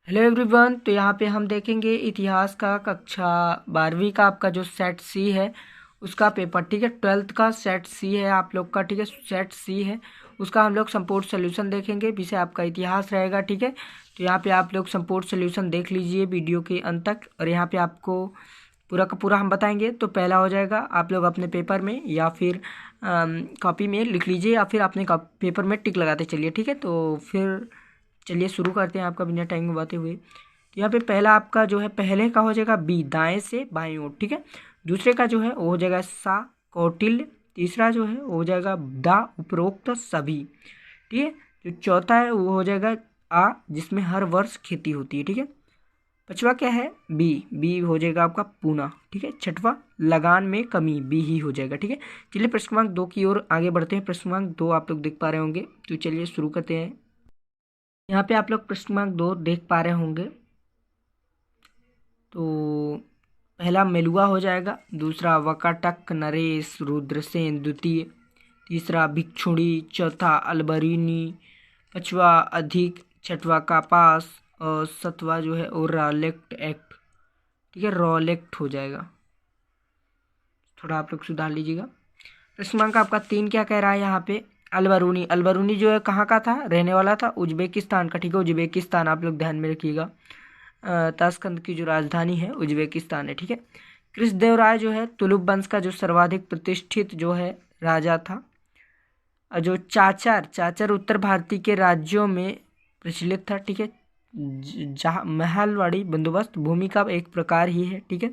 Hello everyone. तो यहाँ पे हम देखेंगे इतिहास का कक्षा 12वीं का आपका जो सेट सी है उसका पेपर। ठीक है, 12th का सेट सी है आप लोग का। ठीक है, सेट सी है उसका हम लोग संपूर्ण सोल्यूशन देखेंगे। विषय आपका इतिहास रहेगा। ठीक है, तो यहाँ पे आप लोग संपूर्ण सोल्यूशन देख लीजिए वीडियो के अंत तक, और यहाँ पे आपको पूरा का पूरा हम बताएंगे। तो पहला हो जाएगा, आप लोग अपने पेपर में या फिर कॉपी में लिख लीजिए, या फिर अपने पेपर में टिक लगाते चलिए। ठीक है, तो फिर चलिए शुरू करते हैं आपका बिना टाइम गवाते हुए। तो यहाँ पे पहला आपका जो है, पहले का हो जाएगा बी, दाएं से बाएं ओर। ठीक है, दूसरे का जो है वो हो जाएगा सा, कौटिल्य। तीसरा जो है वो हो जाएगा दा, उपरोक्त सभी। ठीक है, जो चौथा है वो हो जाएगा आ, जिसमें हर वर्ष खेती होती है। ठीक है, पांचवा क्या है, बी, बी हो जाएगा आपका पूना। ठीक है, छठवा लगान में कमी, बी ही हो जाएगा। ठीक है, चलिए प्रश्न क्रमांक 2 की ओर आगे बढ़ते हैं। प्रश्न क्रमांक 2 आप लोग देख पा रहे होंगे, तो चलिए शुरू करते हैं। यहाँ पे आप लोग प्रश्न क्रमांक 2 देख पा रहे होंगे। तो पहला मेलुआ हो जाएगा, दूसरा वकाटक, नरेश, रुद्रसेन द्वितीय, तीसरा भिक्षुणी, चौथा अलबरीनी, पांचवा अधिक, छठवा कापास, और सातवा जो है वो रॉलेक्ट एक्ट। ठीक है, रॉलेक्ट हो जाएगा, थोड़ा आप लोग सुधार लीजिएगा। प्रश्न क्रमांक आपका 3 क्या कह रहा है यहाँ पे, अलबरूनी। अलबरूनी जो है कहाँ का था, रहने वाला था उज्बेकिस्तान का। ठीक है, उज्बेकिस्तान आप लोग ध्यान में रखिएगा। ताशकंद की जो राजधानी है उज्बेकिस्तान है। ठीक है, कृष्णदेवराय जो है तुलुप वंश का जो सर्वाधिक प्रतिष्ठित जो है राजा था। और जो चाचर, चाचर उत्तर भारतीय के राज्यों में प्रचलित था। ठीक है, जहाँ महलवाड़ी बंदोबस्त भूमि का एक प्रकार ही है। ठीक है,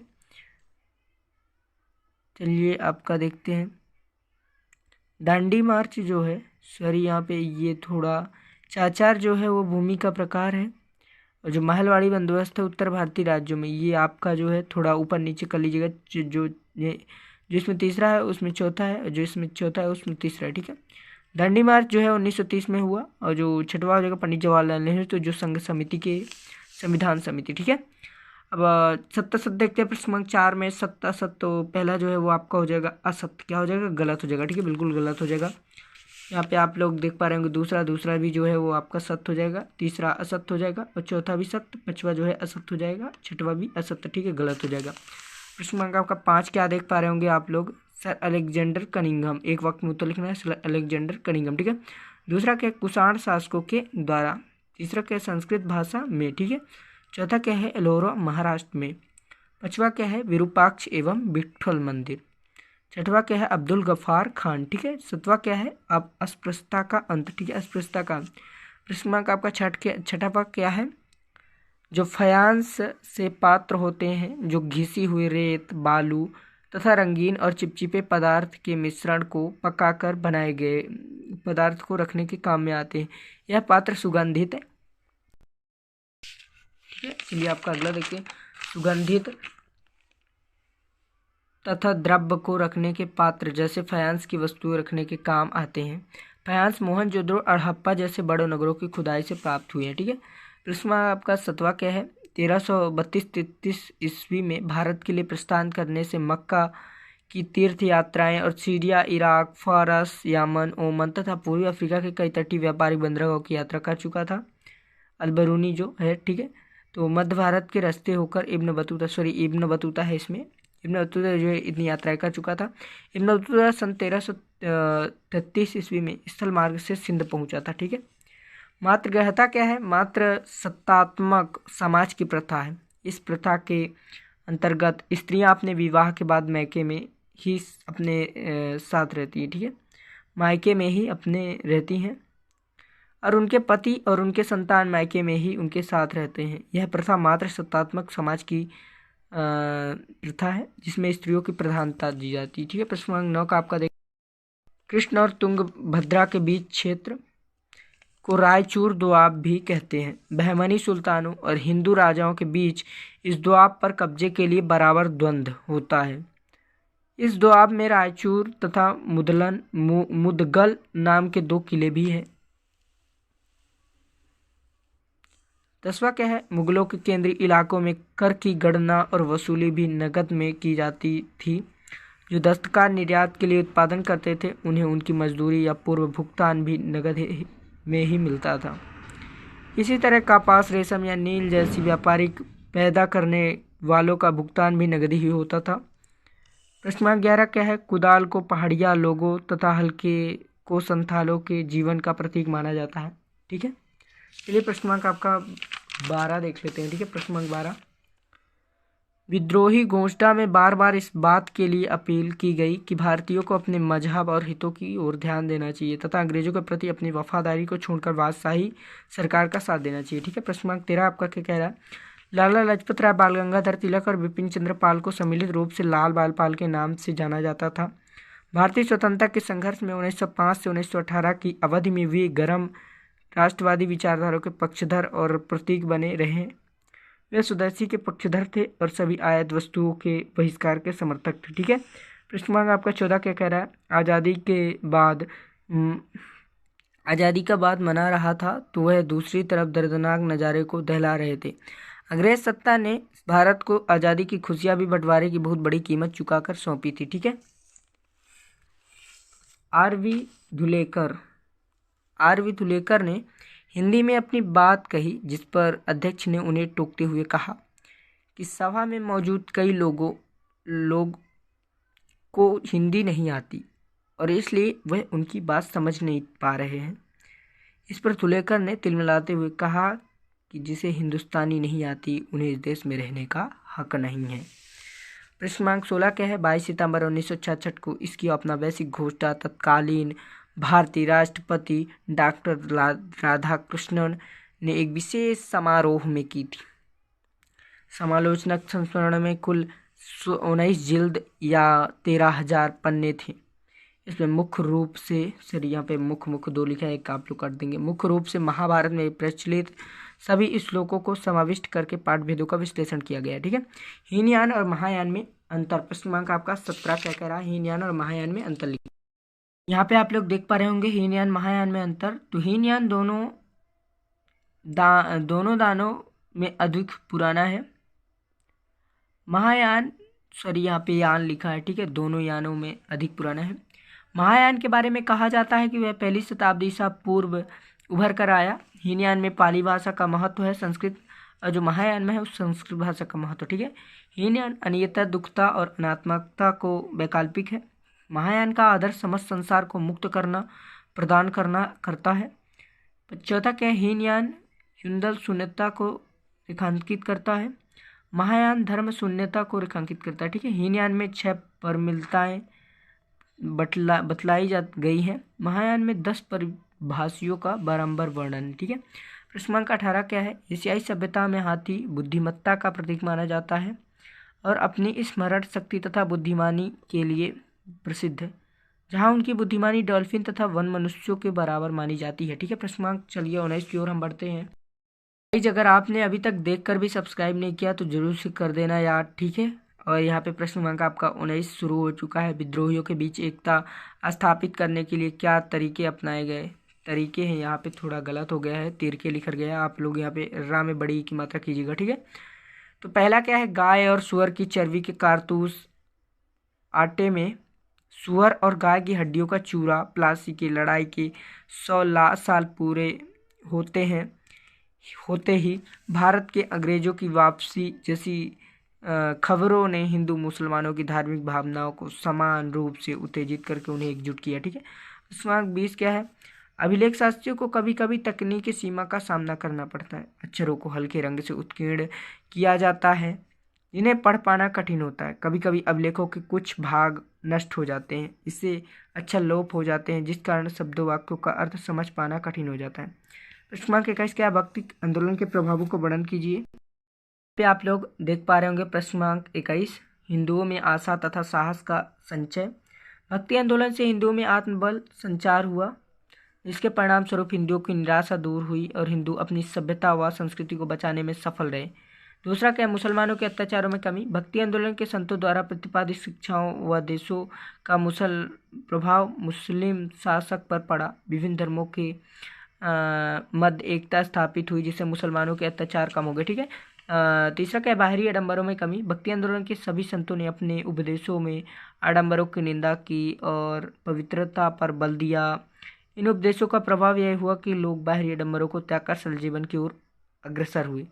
चलिए आपका देखते हैं। दांडी मार्च जो है, सॉरी यहाँ पे ये थोड़ा, चाचार जो है वो भूमि का प्रकार है, और जो महलवाड़ी बंदोबस्त है उत्तर भारतीय राज्यों में, ये आपका जो है थोड़ा ऊपर नीचे कर लीजिएगा। जो इसमें तीसरा है उसमें चौथा है, और जो इसमें चौथा है उसमें तीसरा है। ठीक है, दांडी मार्च जो है 1930 में हुआ, और जो छठवा हो जाएगा पंडित जवाहरलाल नेहरू, तो जो संघ समिति के संविधान समिति। ठीक है, अब सत्ता सत्य देखते हैं। प्रश्न क्रमांक 4 में सत्ता सत्य, तो पहला जो है वो आपका हो जाएगा असत्य। क्या हो जाएगा, गलत हो जाएगा। ठीक है, बिल्कुल गलत हो जाएगा। यहाँ पे आप लोग देख पा रहे होंगे, दूसरा भी जो है वो आपका सत्य हो जाएगा, तीसरा असत्य हो जाएगा, और चौथा भी सत्य, पांचवा जो है असत्य हो जाएगा, छठवा भी असत्य। ठीक है, गलत हो जाएगा। प्रश्न क्रमांक आपका 5 क्या देख पा रहे होंगे आप लोग, सर अलेक्जेंडर कनिंघम। एक वक्त में उत्तर लिखना है, सर अलेक्जेंडर कनिंघम। ठीक है, दूसरा क्या, कुषाण शासकों के द्वारा। तीसरा क्या, संस्कृत भाषा में। ठीक है, चौथा क्या है, एलोरा महाराष्ट्र में। पांचवा क्या है, विरूपाक्ष एवं विट्ठल मंदिर। छठवा क्या है, अब्दुल गफ्फार खान। ठीक है, सातवां क्या है, अब अस्पृश्यता का अंत। ठीक है, अस्पृश्यता का अंत। प्रश्न क्रमांक आपका छठा पद क्या है, जो फयांस से पात्र होते हैं, जो घिसी हुई रेत, बालू तथा रंगीन और चिपचिपे पदार्थ के मिश्रण को पकाकर बनाए गए पदार्थ को रखने के काम में आते हैं। यह पात्र सुगंधित है। ठीक है, चलिए आपका अगला देखिए, सुगंधित तथा द्रव्य को रखने के पात्र जैसे फायांस की वस्तुएं रखने के काम आते हैं। फायांस मोहनजोदड़ो और हड़प्पा जैसे बड़े नगरों की खुदाई से प्राप्त हुए हैं। ठीक है, प्रश्न आपका 7वां क्या है, 1332-33 ईस्वी में भारत के लिए प्रस्थान करने से मक्का की तीर्थ यात्राएं और सीरिया, इराक, फारस, यमन, ओमान तथा पूर्वी अफ्रीका के कई तटीय व्यापारिक बंदरगाहों की यात्रा कर चुका था अलबरूनी जो है। ठीक है, तो मध्य भारत के रास्ते होकर इब्न बतूता है इसमें, इब्न बतूता जो है इतनी यात्राएं कर चुका था। इब्न बतूता सन 1333 ईस्वी में स्थल मार्ग से सिंध पहुंचा था। ठीक है, मातृगृहता क्या है, मात्र सत्तात्मक समाज की प्रथा है। इस प्रथा के अंतर्गत स्त्रियां अपने विवाह के बाद मायके में ही अपने साथ रहती हैं। ठीक है, मायके में ही अपने रहती हैं, और उनके पति और उनके संतान मायके में ही उनके साथ रहते हैं। यह प्रथा मात्र सत्तात्मक समाज की प्रथा है, जिसमें स्त्रियों की प्रधानता दी जाती है। ठीक है, प्रश्न क्रमांक 9 का आपका देख, कृष्ण और तुंगभद्रा के बीच क्षेत्र को रायचूर दोआब भी कहते हैं। बहमनी सुल्तानों और हिंदू राजाओं के बीच इस दोआब पर कब्जे के लिए बराबर द्वंद्व होता है। इस दोआब में रायचूर तथा मुदगल नाम के 2 किले भी हैं। 10वां क्या है, मुगलों के केंद्रीय इलाकों में कर की गणना और वसूली भी नकद में की जाती थी। जो दस्तकार निर्यात के लिए उत्पादन करते थे, उन्हें उनकी मजदूरी या पूर्व भुगतान भी नकद में ही मिलता था। इसी तरह कपास, रेशम या नील जैसी व्यापारिक पैदा करने वालों का भुगतान भी नगदी ही होता था। प्रश्न क्रमांक 11 क्या है? कुदाल को पहाड़िया लोगों तथा हल्के को संथालों के जीवन का प्रतीक माना जाता है। ठीक है, चलिए प्रश्न क्रमांक आपका 12 देख लेते हैं। ठीक है, प्रश्न क्रमांक 12, विद्रोही घोषणा में बार बार इस बात के लिए अपील की गई कि भारतीयों को अपने मजहब और हितों की ओर ध्यान देना चाहिए तथा अंग्रेजों के प्रति अपनी वफादारी को छोड़कर बादशाही सरकार का साथ देना चाहिए। ठीक है, प्रश्न क्रमांक 13 आपका क्या कह रहा है? लाला लाजपत राय, बाल गंगाधर तिलक और बिपिन चंद्र पाल को सम्मिलित रूप से लाल बाल पाल के नाम से जाना जाता था। भारतीय स्वतंत्रता के संघर्ष में 1905 से 1918 की अवधि में वे गर्म राष्ट्रवादी विचारधारा के पक्षधर और प्रतीक बने रहे। वे स्वदेशी के पक्षधर थे और सभी आयात वस्तुओं के बहिष्कार के समर्थक थे। ठीक है, प्रश्न क्रमांक आपका 14 क्या कह रहा है? आज़ादी का बाद मना रहा था तो वह दूसरी तरफ दर्दनाक नज़ारे को दहला रहे थे। अंग्रेज सत्ता ने भारत को आज़ादी की खुशियां भी बंटवारे की बहुत बड़ी कीमत चुकाकर सौंपी थी। ठीक है, आर.वी. धुलेकर ने हिंदी में अपनी बात कही, जिस पर अध्यक्ष ने उन्हें टोकते हुए कहा कि सभा में मौजूद कई लोग को हिंदी नहीं आती और इसलिए वह उनकी बात समझ नहीं पा रहे हैं। इस पर धुलेकर ने तिलमिलाते हुए कहा कि जिसे हिंदुस्तानी नहीं आती उन्हें इस देश में रहने का हक नहीं है। प्रश्न क्रमांक 16 क्या है? 22 सितंबर 1966 को इसकी औपनिवेशिक घोषणा तत्कालीन भारतीय राष्ट्रपति डॉक्टर राधाकृष्णन ने एक विशेष समारोह में की थी। समालोचनक संस्करण में कुल 19 जिल्द या 13,000 पन्ने थे। इसमें मुख्य रूप से, सर यहाँ पे मुख्य 2 लिखा है, एक आप लोग काट देंगे। मुख्य रूप से महाभारत में प्रचलित सभी श्लोकों को समाविष्ट करके पाठभेदों का विश्लेषण किया गया है। ठीक है, हीनयान और महायान में अंतर। प्रश्न क्रमांक आपका 17 क्या कह रहा है? हीनयान और महायान में अंतर लिखिए। यहाँ पे आप लोग देख पा रहे होंगे हीनयान महायान में अंतर। तो हीनयान दोनों दानों में अधिक पुराना है। महायान, सॉरी यहाँ पे यान लिखा है, ठीक है, दोनों यानों में अधिक पुराना है। महायान के बारे में कहा जाता है कि वह 1ली शताब्दी ईसा पूर्व उभर कर आया। हीनयान में पाली भाषा का महत्व है, संस्कृत, और जो महायान में है उस संस्कृत भाषा का महत्व। ठीक है, हीनयान अनियता, दुखता और अनात्मकता को वैकल्पिक है। महायान का आदर्श समस्त संसार को मुक्त प्रदान करता है। चौथा क्या है? हीनयान युंदल शून्यता को रेखांकित करता है। महायान धर्म शून्यता को रेखांकित करता है। ठीक है, हीनयान में 6 परिमिलताएं बतलाई जा गई हैं। महायान में 10 परिभाषियों का बारंबार वर्णन। ठीक है, प्रश्न क्रमांक 18 क्या है? एशियाई सभ्यता में हाथी बुद्धिमत्ता का प्रतीक माना जाता है और अपनी स्मरण शक्ति तथा बुद्धिमानी के लिए प्रसिद्ध है, जहां उनकी बुद्धिमानी डॉल्फिन तथा वन मनुष्यों के बराबर मानी जाती है। ठीक है, प्रश्न क्रमांक चलिए 19 की ओर हम बढ़ते हैं। अगर आपने अभी तक देखकर भी सब्सक्राइब नहीं किया तो जरूर से कर देना यार। ठीक है, और यहाँ पे प्रश्न क्रमांक आपका 19 शुरू हो चुका है। विद्रोहियों के बीच एकता स्थापित करने के लिए क्या तरीके अपनाए गए? तरीके हैं यहाँ पे थोड़ा गलत हो गया है, तिरके लिखा गया, आप लोग यहाँ पे रा में बड़ी की मात्रा कीजिएगा। ठीक है, तो पहला क्या है? गाय और सुअर की चर्बी के कारतूस, आटे में सुअर और गाय की हड्डियों का चूरा। प्लासी की लड़ाई के 100 साल पूरे होते ही भारत के अंग्रेजों की वापसी जैसी खबरों ने हिंदू मुसलमानों की धार्मिक भावनाओं को समान रूप से उत्तेजित करके उन्हें एकजुट किया। ठीक है, प्रश्न 20 क्या है? अभिलेख शास्त्रियों को कभी कभी तकनीकी सीमा का सामना करना पड़ता है। अक्षरों को हल्के रंग से उत्कीर्ण किया जाता है, इन्हें पढ़ पाना कठिन होता है। कभी कभी अभिलेखों के कुछ भाग नष्ट हो जाते हैं, इससे अक्षर लोप हो जाते हैं, जिस कारण शब्दों वाक्यों का अर्थ समझ पाना कठिन हो जाता है। प्रश्न क्रमांक 21 क्या? भक्ति आंदोलन के प्रभावों को वर्णन कीजिए। पे आप लोग देख पा रहे होंगे प्रश्न क्रमांक 21, हिंदुओं में आशा तथा साहस का संचय। भक्ति आंदोलन से हिंदुओं में आत्मबल संचार हुआ, इसके परिणाम स्वरूप हिंदुओं की निराशा दूर हुई और हिंदू अपनी सभ्यता व संस्कृति को बचाने में सफल रहे। दूसरा क्या? मुसलमानों के अत्याचारों में कमी। भक्ति आंदोलन के संतों द्वारा प्रतिपादित शिक्षाओं व देशों का प्रभाव मुस्लिम शासक पर पड़ा। विभिन्न धर्मों के मध्य एकता स्थापित हुई, जिससे मुसलमानों के अत्याचार कम हो गए। ठीक है, तीसरा क्या? बाहरी आडंबरों में कमी। भक्ति आंदोलन के सभी संतों ने अपने उपदेशों में आडंबरों की निंदा की और पवित्रता पर बल दिया। इन उपदेशों का प्रभाव यह हुआ कि लोग बाहरी आडंबरों को त्याग कर सरल जीवन की ओर अग्रसर हुए।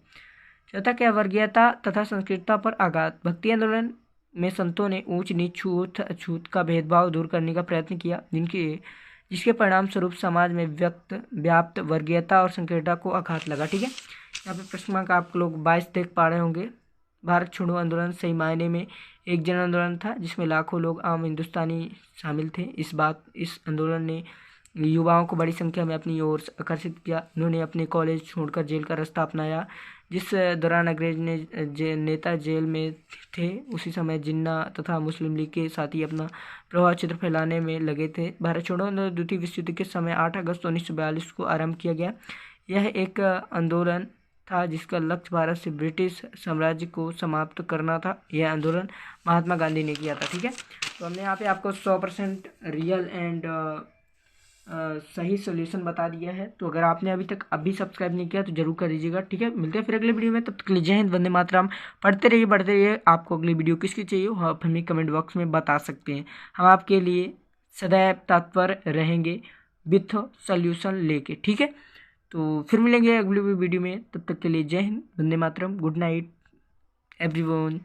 चौथा क्या, वर्गीयता तथा संस्कृतता पर आघात। भक्ति आंदोलन में संतों ने ऊंच नीच छूत अछूत का भेदभाव दूर करने का प्रयत्न किया, जिसके परिणाम स्वरूप समाज में व्याप्त वर्गीयता और संकीर्णता को आघात लगा। ठीक है, यहाँ पे प्रश्न क्रमांक आप लोग 22 देख पा रहे होंगे। भारत छोड़ो आंदोलन सही मायने में एक जन आंदोलन था जिसमें लाखों लोग आम हिंदुस्तानी शामिल थे। इस आंदोलन ने युवाओं को बड़ी संख्या में अपनी ओर आकर्षित किया। उन्होंने अपने कॉलेज छोड़कर जेल का रास्ता अपनाया। जिस दौरान अंग्रेज नेता जेल में थे, उसी समय जिन्ना तथा मुस्लिम लीग के साथी अपना प्रभाव क्षेत्र फैलाने में लगे थे। भारत छोड़ो आंदोलन द्वितीय विश्व युद्ध के समय 8 अगस्त 1942 को आरंभ किया गया। यह एक आंदोलन था जिसका लक्ष्य भारत से ब्रिटिश साम्राज्य को समाप्त करना था। यह आंदोलन महात्मा गांधी ने किया था। ठीक है, तो हमने यहाँ पे आपको 100% रियल एंड सही सोल्यूशन बता दिया है। तो अगर आपने अभी सब्सक्राइब नहीं किया तो जरूर कर दीजिएगा। ठीक है, मिलते हैं फिर अगले वीडियो में। तब तक के लिए जय हिंद, वंदे मातरम। पढ़ते रहिए, बढ़ते रहिए। आपको अगली वीडियो किसकी चाहिए हो आप हमें कमेंट बॉक्स में बता सकते हैं। हम आपके लिए सदैव तत्पर रहेंगे विथ सोल्यूशन लेके। ठीक है, तो फिर मिलेंगे अगली वीडियो में। तब तक के लिए जय हिंद, वंदे मातरम। Good night everyone.